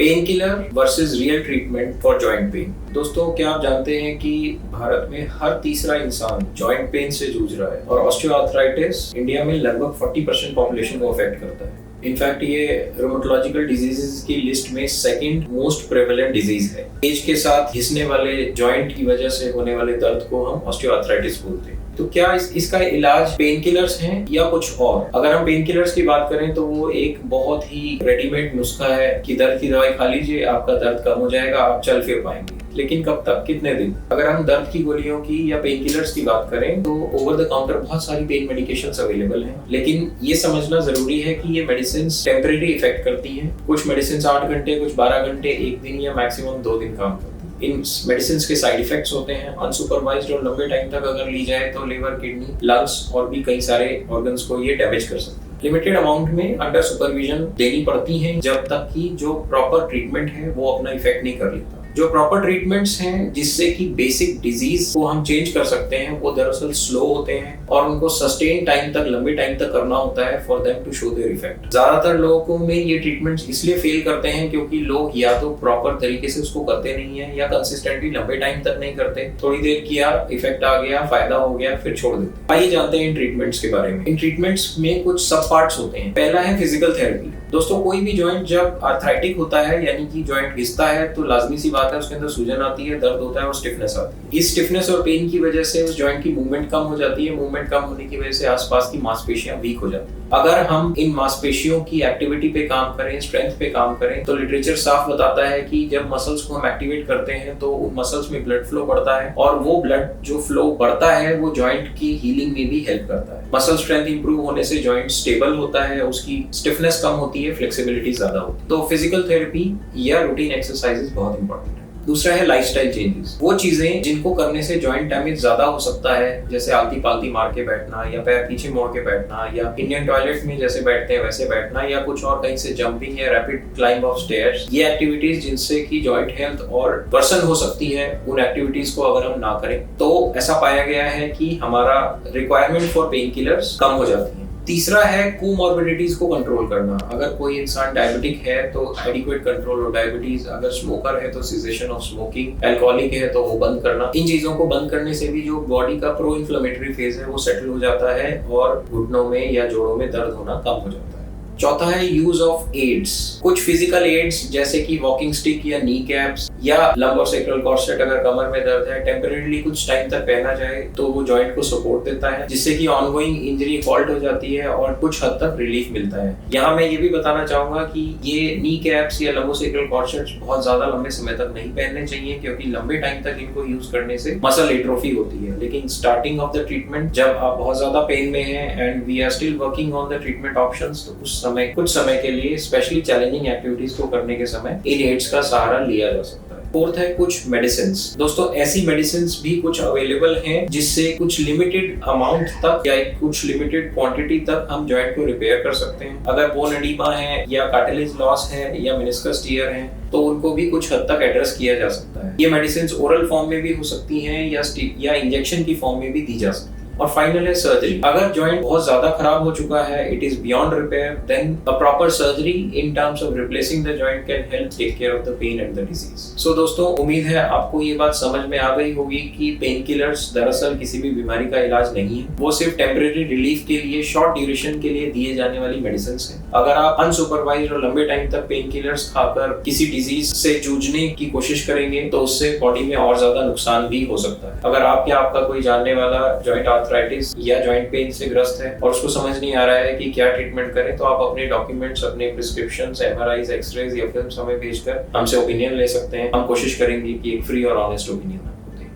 Pain killer versus real treatment for joint pain. दोस्तों, क्या आप जानते हैं कि भारत में हर तीसरा इंसान जॉइंट पेन से जूझ रहा है और ऑस्टियोआर्थराइटिस इंडिया में लगभग 40% पॉपुलेशन को अफेक्ट करता है। इनफैक्ट ये रोमेटोलॉजिकल डिजीजेस की लिस्ट में सेकंड मोस्ट प्रेवलेंट डिजीज है। एज के साथ घिसने वाले जॉइंट की वजह से होने वाले दर्द को हम ऑस्टियोआर्थराइटिस बोलते हैं। तो क्या इसका इलाज पेन किलर्स हैं या कुछ और? अगर हम पेन किलर्स की बात करें तो वो एक बहुत ही रेडीमेड नुस्खा है कि दर्द की दवाई खा लीजिए, आपका दर्द कम हो जाएगा, आप चल फिर पाएंगे। लेकिन कब तक, कितने दिन? अगर हम दर्द की गोलियों की या पेन किलर्स की बात करें तो ओवर द काउंटर बहुत सारी पेन मेडिकेशंस अवेलेबल हैं, लेकिन ये समझना जरूरी है कि ये मेडिसिन टेम्परेरी इफेक्ट करती हैं। कुछ मेडिसिन 8 घंटे, कुछ 12 घंटे, 1 दिन या मैक्सिमम 2 दिन काम करती है। इन मेडिसिन के साइड इफेक्ट्स होते हैं अनसुपरवाइज्ड और लंबे टाइम तक अगर ली जाए तो लिवर, किडनी, लंग्स और भी कई सारे ऑर्गन्स को ये डैमेज कर सकते हैं। लिमिटेड अमाउंट में अंडर सुपरविजन देनी पड़ती है जब तक कि जो प्रॉपर ट्रीटमेंट है वो अपना इफेक्ट नहीं कर लेता। जो प्रॉपर ट्रीटमेंट्स हैं जिससे कि बेसिक डिजीज को हम चेंज कर सकते हैं वो दरअसल स्लो होते हैं और उनको सस्टेन टाइम तक, लंबे टाइम तक करना होता है for them to show their effect. ज्यादातर लोगों में ये ट्रीटमेंट्स इसलिए फेल करते हैं क्योंकि लोग या तो प्रॉपर तरीके से उसको करते नहीं है या कंसिस्टेंटली लंबे टाइम तक नहीं करते। थोड़ी देर किया, इफेक्ट आ गया, फायदा हो गया, फिर छोड़ देते। आइए जानते हैं इन ट्रीटमेंट्स के बारे में। इन ट्रीटमेंट्स में कुछ सब पार्ट्स होते हैं। पहला है फिजिकल थेरेपी। दोस्तों, कोई भी जॉइंट जब आर्थराइटिक होता है यानी कि जॉइंट घिसता है तो लाजमी सी बात है उसके अंदर सूजन आती है, दर्द होता है और स्टिफनेस आती है। इस स्टिफनेस और पेन की वजह से उस जॉइंट की मूवमेंट कम हो जाती है। मूवमेंट कम होने की वजह से आसपास की मांसपेशियां वीक हो जाती हैं। अगर हम इन मांसपेशियों की एक्टिविटी पे काम करें, स्ट्रेंथ पे काम करें, तो लिटरेचर साफ बताता है कि जब मसल्स को हम एक्टिवेट करते हैं तो उन मसल्स में ब्लड फ्लो बढ़ता है और वो ब्लड जो फ्लो बढ़ता है वो जॉइंट की हीलिंग में भी हेल्प करता है। मसल स्ट्रेंथ इंप्रूव होने से जॉइंट स्टेबल होता है, उसकी स्टिफनेस कम होती है, फ्लेक्सिबिलिटी ज्यादा होती है। तो फिजिकल थेरेपी या रूटीन एक्सरसाइजेस बहुत इंपॉर्टेंट है। दूसरा है लाइफस्टाइल चेंजेस। वो चीजें जिनको करने से जॉइंट डैमेज ज्यादा हो सकता है, जैसे आलती पालती मार के बैठना या पैर पीछे मोड़ के बैठना या इंडियन टॉयलेट में जैसे बैठते हैं वैसे बैठना या कुछ और कहीं से जंपिंग या रैपिड क्लाइंब ऑफ स्टेयर्स। ये एक्टिविटीज जिनसे कि जॉइंट हेल्थ और वर्सन हो सकती है, उन एक्टिविटीज को अगर हम ना करें तो ऐसा पाया गया है कि हमारा रिक्वायरमेंट फॉर पेन किलर्स कम हो जाती है। तीसरा है कोमॉर्बिडिटीज को कंट्रोल करना। अगर कोई इंसान डायबिटिक है तो एडिक्वेट कंट्रोल ऑफ डायबिटीज, अगर स्मोकर है तो सीसेशन ऑफ स्मोकिंग, अल्कोहलिक है तो वो बंद करना। इन चीजों को बंद करने से भी जो बॉडी का प्रो इन्फ्लेमेटरी फेज है वो सेटल हो जाता है और घुटनों में या जोड़ों में दर्द होना कम हो जाता है। चौथा है यूज ऑफ एड्स। कुछ फिजिकल एड्स जैसे कि वॉकिंग स्टिक या नी कैप्स या लंबोसेक्रल कॉर्सेट अगर कमर में दर्द है टेम्परेरीली कुछ टाइम तक पहना जाए तो वो जॉइंट को सपोर्ट देता है, जिससे कि ऑनगोइंग इंजरी फॉल्ट हो जाती है और कुछ हद तक रिलीफ मिलता है। यहाँ मैं ये भी बताना चाहूंगा कि ये नी कैप्स या लंबोसेक्रल कॉर्सेट्स बहुत ज्यादा लंबे समय तक नहीं पहनने चाहिए क्योंकि लंबे टाइम तक इनको यूज करने से मसल एट्रोफी होती है। लेकिन स्टार्टिंग ऑफ द ट्रीटमेंट जब आप बहुत ज्यादा पेन में हैं and we are still working on the treatment options, तो उस कुछ समय के लिए स्पेशली चैलेंजिंग एक्टिविटीज को करने के समय इन एड्स का सहारा लिया जा सकता है। फोर्थ है कुछ मेडिसिन्स। दोस्तों, ऐसी मेडिसिन्स भी कुछ अवेलेबल हैं जिससे कुछ लिमिटेड अमाउंट तक या कुछ लिमिटेड क्वांटिटी तक हम जॉइंट को रिपेयर कर सकते हैं। अगर बोन एडिमा है या कार्टिलेज लॉस है या मेनिस्कस टियर है तो उनको भी कुछ हद तक एड्रेस किया जा सकता है। ये मेडिसिन्स ओरल फॉर्म में भी हो सकती हैं या इंजेक्शन की फॉर्म में भी दी जा सकती है। और फाइनल है सर्जरी। अगर जॉइंट बहुत ज्यादा खराब हो चुका है, it is beyond repair, then a proper surgery in terms of replacing the joint can help take care of the pain and the disease. So दोस्तों, उम्मीद है आपको ये बात समझ में आ गई होगी कि पेन किलर्स दरअसल किसी भी बीमारी का इलाज नहीं है। वो सिर्फ टेम्परेरी रिलीफ के लिए, शॉर्ट ड्यूरेशन के लिए दिए जाने वाली मेडिसिन है। अगर आप अनसुपरवाइज्ड और लंबे टाइम तक पेन किलर्स खाकर किसी डिजीज से जूझने की कोशिश करेंगे तो उससे बॉडी में और ज्यादा नुकसान भी हो सकता है। अगर आपका कोई जानने वाला जॉइंट आर्थराइटिस या जॉइंट पेन से ग्रस्त है और उसको समझ नहीं आ रहा है कि क्या ट्रीटमेंट करें, तो आप अपने डॉक्यूमेंट्स, अपने प्रिस्क्रिप्शंस, एमआरआईज, एक्सरेज या फिल्म्स हमें भेजकर हमसे ओपिनियन ले सकते हैं। हम कोशिश करेंगे कि एक फ्री और ऑनेस्ट ओपिनियन आपको दें।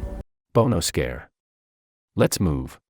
Bono Scare. Let's move.